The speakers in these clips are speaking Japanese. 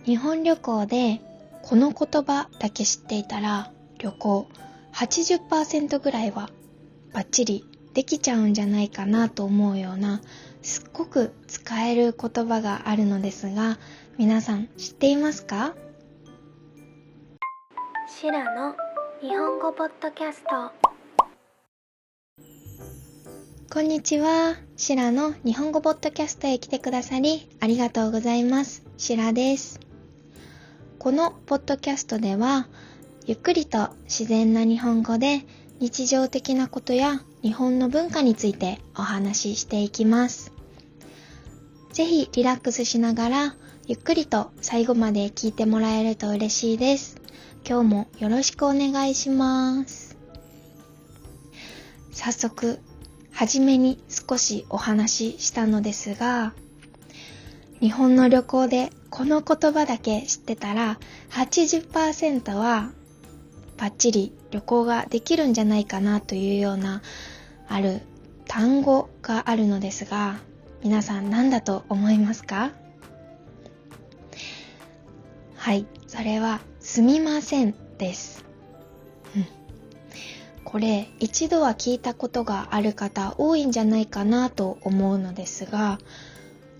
日本旅行でこの言葉だけ知っていたら旅行 80% ぐらいはバッチリできちゃうんじゃないかなと思うようなすっごく使える言葉があるのですが、皆さん知っていますか？シラの日本語ポッドキャスト。こんにちは。シラの日本語ポッドキャストへ来てくださりありがとうございます。シラです。このポッドキャストではゆっくりと自然な日本語で日常的なことや日本の文化についてお話ししていきます。ぜひリラックスしながらゆっくりと最後まで聞いてもらえると嬉しいです。今日もよろしくお願いします。早速はじめに少しお話ししたのですが、日本の旅行でこの言葉だけ知ってたら 80% はバッチリ旅行ができるんじゃないかなというようなある単語があるのですが、皆さん何だと思いますか？はい、それはすみませんです。これ一度は聞いたことがある方多いんじゃないかなと思うのですが、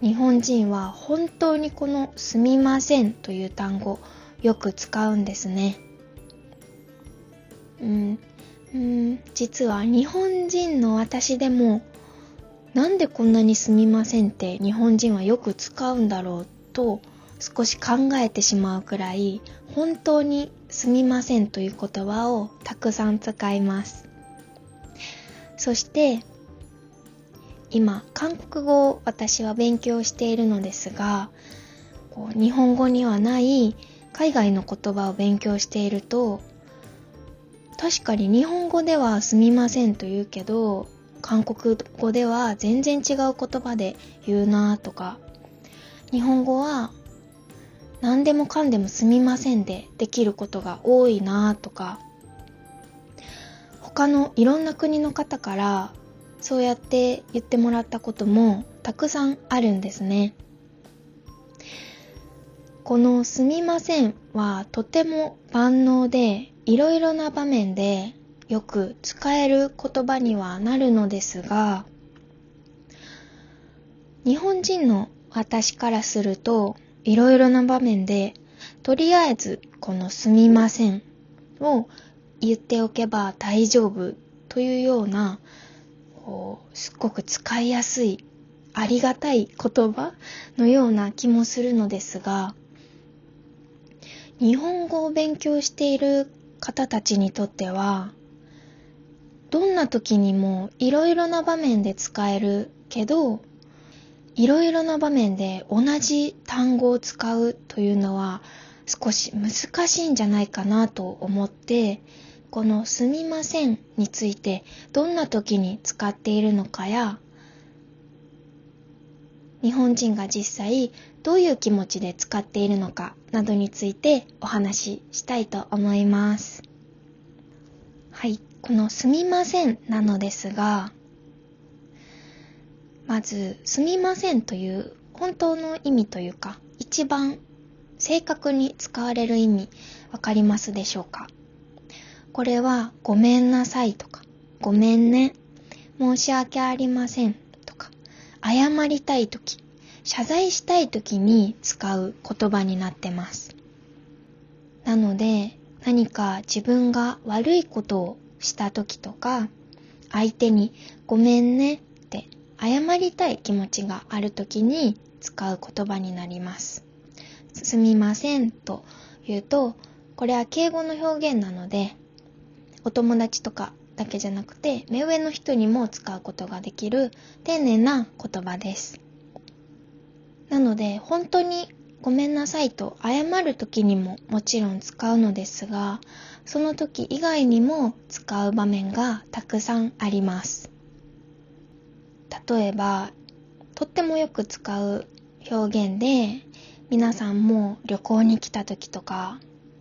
日本人は本当にこのすみませんという単語よく使うんですね。実は日本人の私でもなんでこんなにすみませんって日本人はよく使うんだろうと少し考えてしまうくらい本当にすみませんという言葉をたくさん使います。そして今韓国語を私は勉強しているのですが、日本語にはない海外の言葉を勉強していると、確かに日本語ではすみませんと言うけど韓国語では全然違う言葉で言うなとか、日本語は何でもかんでもすみませんでできることが多いなとか、他のいろんな国の方からそうやって言ってもらったこともたくさんあるんですね。このすみませんはとても万能でいろいろな場面でよく使える言葉にはなるのですが、日本人の私からするといろいろな場面でとりあえずこのすみませんを言っておけば大丈夫というようなすっごく使いやすいありがたい言葉のような気もするのですが、日本語を勉強している方たちにとってはどんな時にもいろいろな場面で使えるけど、いろいろな場面で同じ単語を使うというのは少し難しいんじゃないかなと思って、このすみませんについてどんな時に使っているのかや、日本人が実際どういう気持ちで使っているのかなどについてお話ししたいと思います。はい、このすみませんなのですが、まずすみませんという本当の意味というか一番正確に使われる意味わかりますでしょうか？これはごめんなさいとかごめんね、申し訳ありませんとか、謝りたいとき、謝罪したいときに使う言葉になってます。なので何か自分が悪いことをしたときとか、相手にごめんねって謝りたい気持ちがあるときに使う言葉になります。すみませんと言うと、これは敬語の表現なのでお友達とかだけじゃなくて目上の人にも使うことができる丁寧な言葉です。なので本当にごめんなさいと謝る時にももちろん使うのですが、その時以外にも使う場面がたくさんあります。例えばとってもよく使う表現で、皆さんも旅行に来た時とか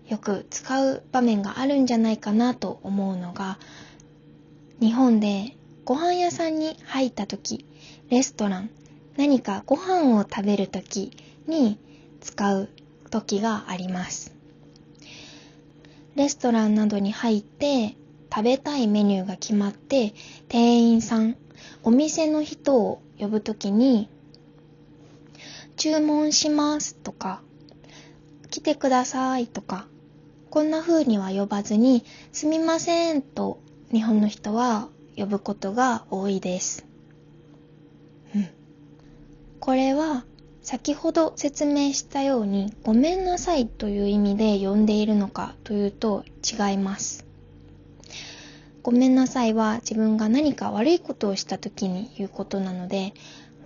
よく使う場面があるんじゃないかなと思うのが、日本でご飯屋さんに入った時、レストラン、何かご飯を食べる時に使う時があります。レストランなどに入って食べたいメニューが決まって、店員さん、お店の人を呼ぶときに、注文しますとか、来てくださいとか、こんな風には呼ばずに、すみませんと日本の人は呼ぶことが多いです。これは先ほど説明したように、ごめんなさいという意味で呼んでいるのかというと違います。ごめんなさいは自分が何か悪いことをした時に言うことなので、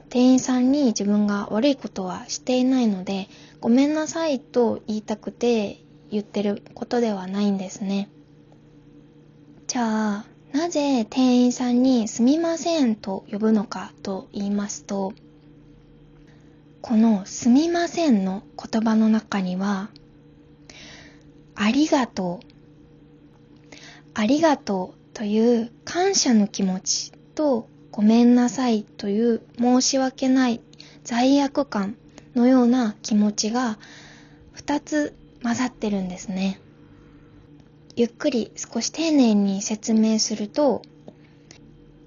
店員さんに自分が悪いことはしていないので、ごめんなさいと言いたくて言ってることではないんですね。じゃあ、なぜ店員さんにすみませんと呼ぶのかと言いますと、このすみませんの言葉の中には、ありがとう、ありがとうという感謝の気持ちと、ごめんなさいという申し訳ない罪悪感のような気持ちが2つ混ざってるんですね。ゆっくり少し丁寧に説明すると、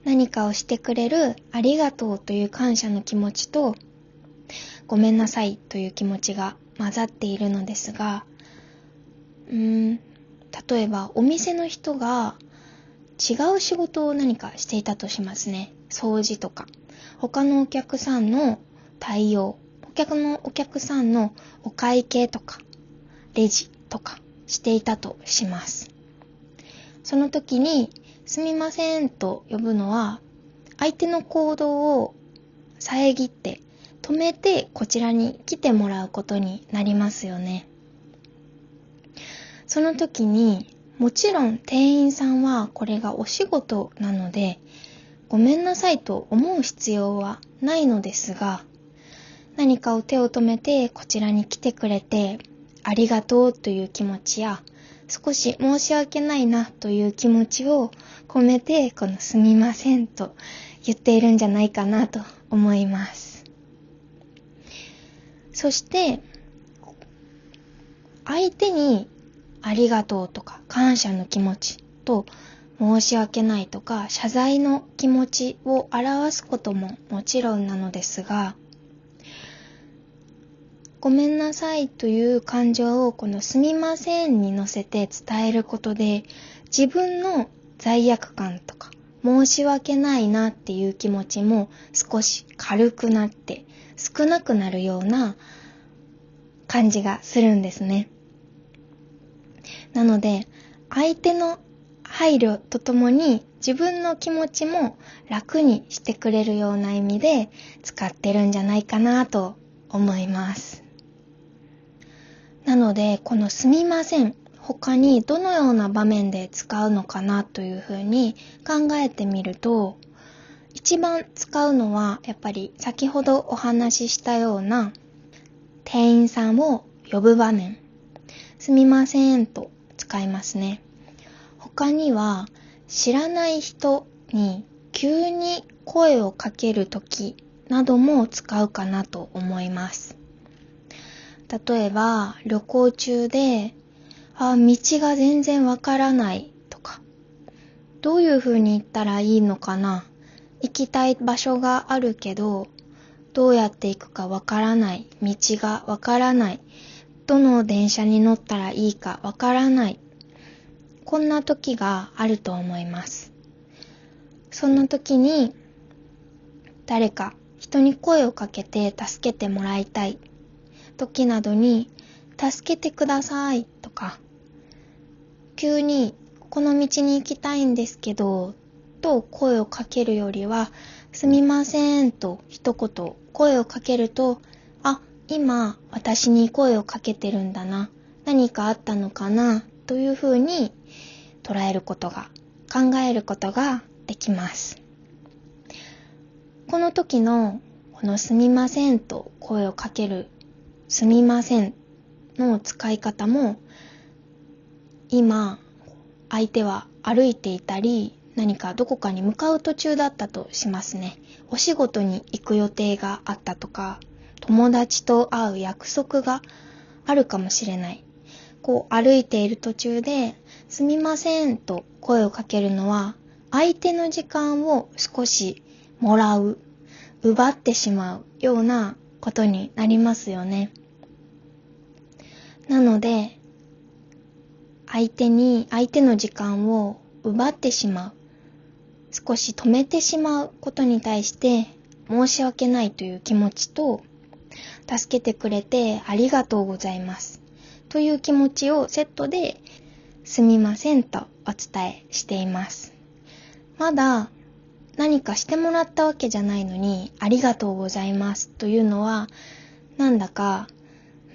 何かをしてくれるありがとうという感謝の気持ちと、ごめんなさいという気持ちが混ざっているのですが、例えばお店の人が違う仕事を何かしていたとしますね。掃除とか、他のお客さんの対応、お客さんのお会計とか、レジとかしていたとします。その時に、すみませんと呼ぶのは、相手の行動を遮って止めてこちらに来てもらうことになりますよね。その時に、もちろん店員さんはこれがお仕事なので、ごめんなさいと思う必要はないのですが、何かを手を止めてこちらに来てくれてありがとうという気持ちや、少し申し訳ないなという気持ちを込めて、このすみませんと言っているんじゃないかなと思います。そして相手にありがとうとか感謝の気持ちと申し訳ないとか謝罪の気持ちを表すことももちろんなのですが、ごめんなさいという感情をこのすみませんに乗せて伝えることで、自分の罪悪感とか申し訳ないなっていう気持ちも少し軽くなって少なくなるような感じがするんですね。なので相手の配慮とともに自分の気持ちも楽にしてくれるような意味で使ってるんじゃないかなと思います。なのでこのすみません、他にどのような場面で使うのかなというふうに考えてみると、一番使うのはやっぱり先ほどお話ししたような店員さんを呼ぶ場面、すみませんと使いますね。他には知らない人に急に声をかけるときなども使うかなと思います。例えば旅行中で道が全然わからないとか、どういう風に行ったらいいのかな、行きたい場所があるけどどうやって行くかわからない、道がわからない、どの電車に乗ったらいいかわからない、こんな時があると思います。そんな時に誰か人に声をかけて助けてもらいたい時などに、助けてくださいとか、急にこの道に行きたいんですけどと声をかけるよりは、すみませんと一言声をかけると、今私に声をかけてるんだな、何かあったのかなというふうに捉えることが、考えることができます。この時のこのすみませんと声をかけるすみませんの使い方も、今相手は歩いていたり何かどこかに向かう途中だったとしますね。お仕事に行く予定があったとか、友達と会う約束があるかもしれない。歩いている途中ですみませんと声をかけるのは、相手の時間を少しもらう、奪ってしまうようなことになりますよね。なので、相手の時間を奪ってしまう、少し止めてしまうことに対して申し訳ないという気持ちと、助けてくれてありがとうございますという気持ちをセットですみませんとお伝えしています。まだ何かしてもらったわけじゃないのにありがとうございますというのは、なんだか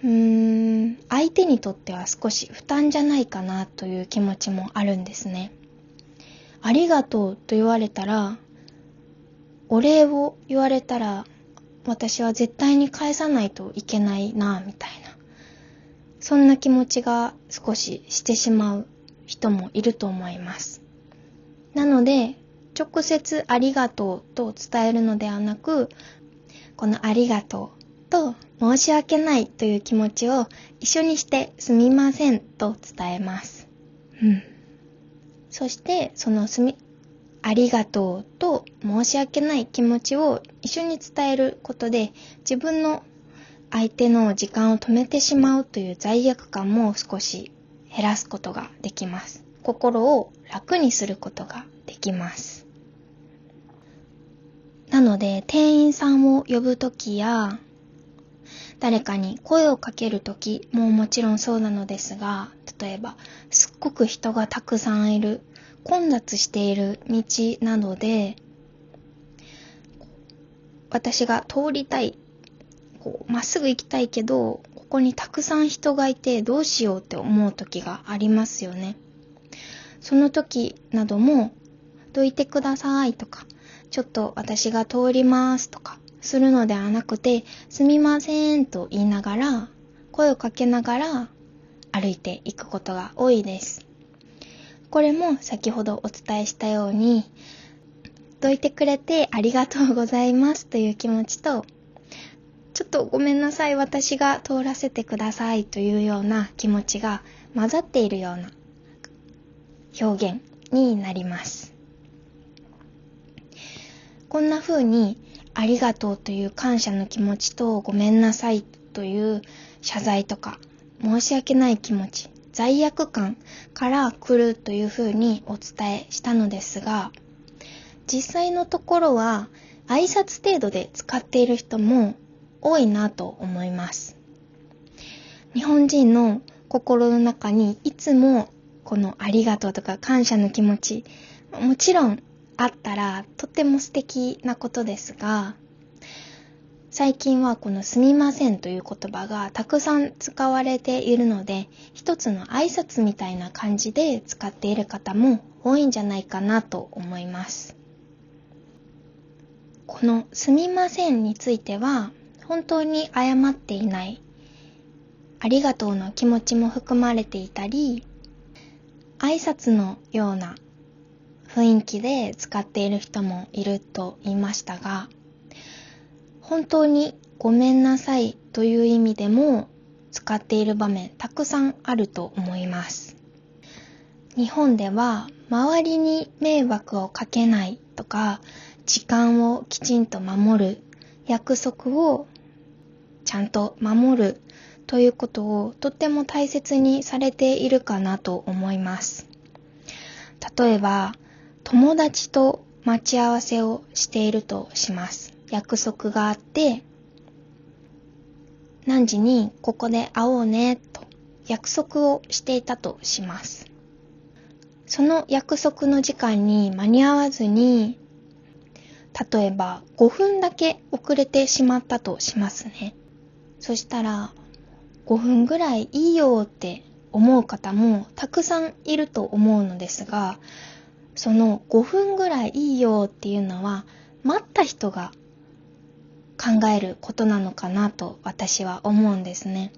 相手にとっては少し負担じゃないかなという気持ちもあるんですね。ありがとうと言われたら、お礼を言われたら私は絶対に返さないといけないなみたいな、そんな気持ちが少ししてしまう人もいると思います。なので直接ありがとうと伝えるのではなく、このありがとうと申し訳ないという気持ちを一緒にしてすみませんと伝えます。そしてそのありがとうと申し訳ない気持ちを一緒に伝えることで、自分の相手の時間を止めてしまうという罪悪感も少し減らすことができます。心を楽にすることができます。なので店員さんを呼ぶときや誰かに声をかけるときももちろんそうなのですが、例えばすっごく人がたくさんいる、混雑している道などで、私が通りたい、まっすぐ行きたいけど、ここにたくさん人がいてどうしようって思う時がありますよね。その時なども、どいてくださいとか、ちょっと私が通りますとかするのではなくて、すみませんと言いながら、声をかけながら歩いていくことが多いです。これも先ほどお伝えしたように、どいてくれてありがとうございますという気持ちと、ちょっとごめんなさい、私が通らせてくださいというような気持ちが混ざっているような表現になります。こんな風にありがとうという感謝の気持ちと、ごめんなさいという謝罪とか申し訳ない気持ち、罪悪感から来るという風にお伝えしたのですが、実際のところは挨拶程度で使っている人も多いなと思います。日本人の心の中にいつもこのありがとうとか感謝の気持ち、もちろんあったらとても素敵なことですが、最近はこのすみませんという言葉がたくさん使われているので、一つの挨拶みたいな感じで使っている方も多いんじゃないかなと思います。このすみませんについては本当に謝っていない、ありがとうの気持ちも含まれていたり、挨拶のような雰囲気で使っている人もいると言いましたが、本当にごめんなさいという意味でも使っている場面たくさんあると思います。日本では周りに迷惑をかけないとか、時間をきちんと守る、約束をちゃんと守るということをとっても大切にされているかなと思います。例えば友達と待ち合わせをしているとします。約束があって、何時にここで会おうねと約束をしていたとします。その約束の時間に間に合わずに、例えば5分だけ遅れてしまったとしますね。そしたら5分ぐらいいいよって思う方もたくさんいると思うのですが、その5分ぐらいいいよっていうのは待った人が考えることなのかなと私は思うんですね。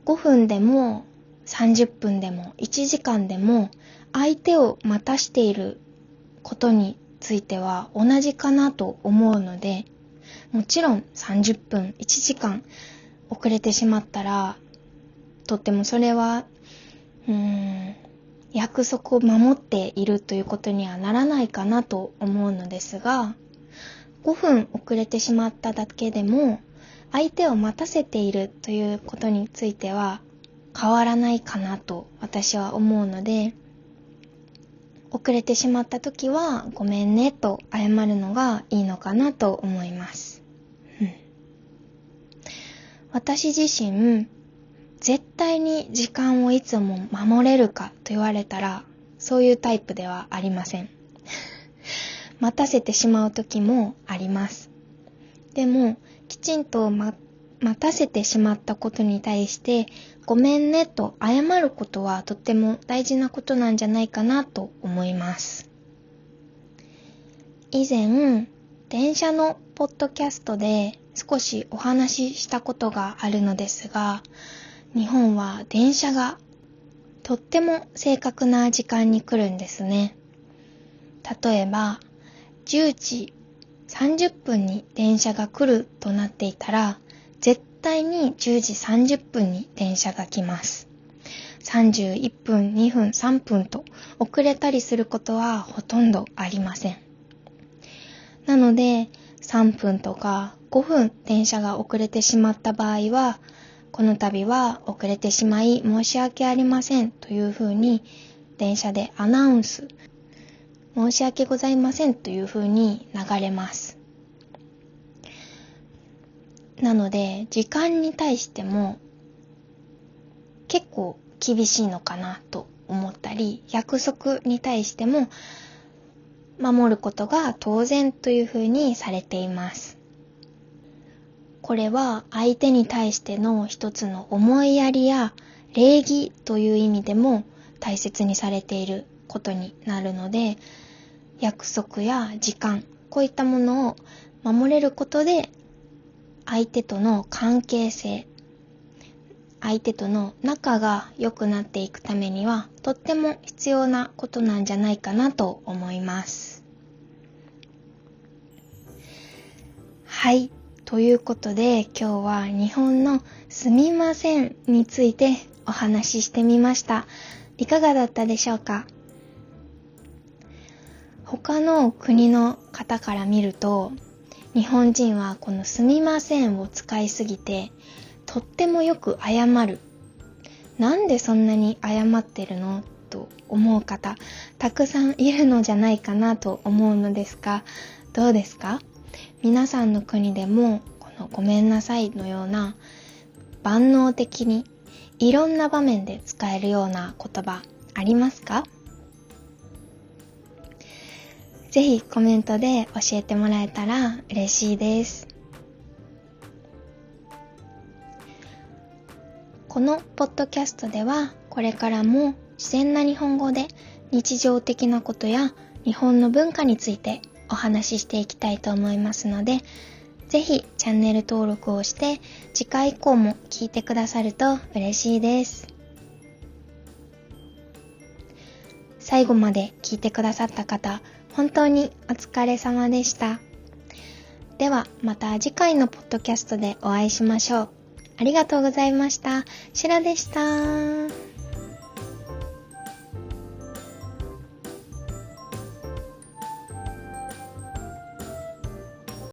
5分でも30分でも1時間でも相手を待たしていることについては同じかなと思うので、もちろん30分1時間遅れてしまったらとってもそれは約束を守っているということにはならないかなと思うのですが、5分遅れてしまっただけでも相手を待たせているということについては変わらないかなと私は思うので、遅れてしまった時はごめんねと謝るのがいいのかなと思います。私自身、絶対に時間をいつも守れるかと言われたら、そういうタイプではありません。待たせてしまう時もあります。でも、きちんと待たせてしまったことに対して、ごめんねと謝ることはとっても大事なことなんじゃないかなと思います。以前、電車のポッドキャストで少しお話ししたことがあるのですが、日本は電車がとっても正確な時間に来るんですね。例えば、10時30分に電車が来るとなっていたら、絶対に10時30分に電車が来ます。31分、2分、3分と遅れたりすることはほとんどありません。なので、3分とか5分電車が遅れてしまった場合は、この度は遅れてしまい申し訳ありませんというふうに電車でアナウンス、申し訳ございませんというふうに流れます。なので時間に対しても結構厳しいのかなと思ったり、約束に対しても守ることが当然というふうにされています。これは相手に対しての一つの思いやりや礼儀という意味でも大切にされていることになるので、約束や時間、こういったものを守れることで相手との関係性、相手との仲が良くなっていくためにはとっても必要なことなんじゃないかなと思います。はい。ということで今日は日本のすみませんについてお話ししてみました。いかがだったでしょうか？他の国の方から見ると、日本人はこのすみませんを使いすぎてとってもよく謝る。なんでそんなに謝ってるの？と思う方たくさんいるのじゃないかなと思うのですが、どうですか？皆さんの国でもこのごめんなさいのような万能的にいろんな場面で使えるような言葉ありますか？ぜひコメントで教えてもらえたら嬉しいです。このポッドキャストではこれからも自然な日本語で日常的なことや日本の文化についてお話ししていきたいと思いますので、ぜひチャンネル登録をして次回以降も聞いてくださると嬉しいです。最後まで聞いてくださった方、本当にお疲れ様でした。ではまた次回のポッドキャストでお会いしましょう。ありがとうございました。シュラでした。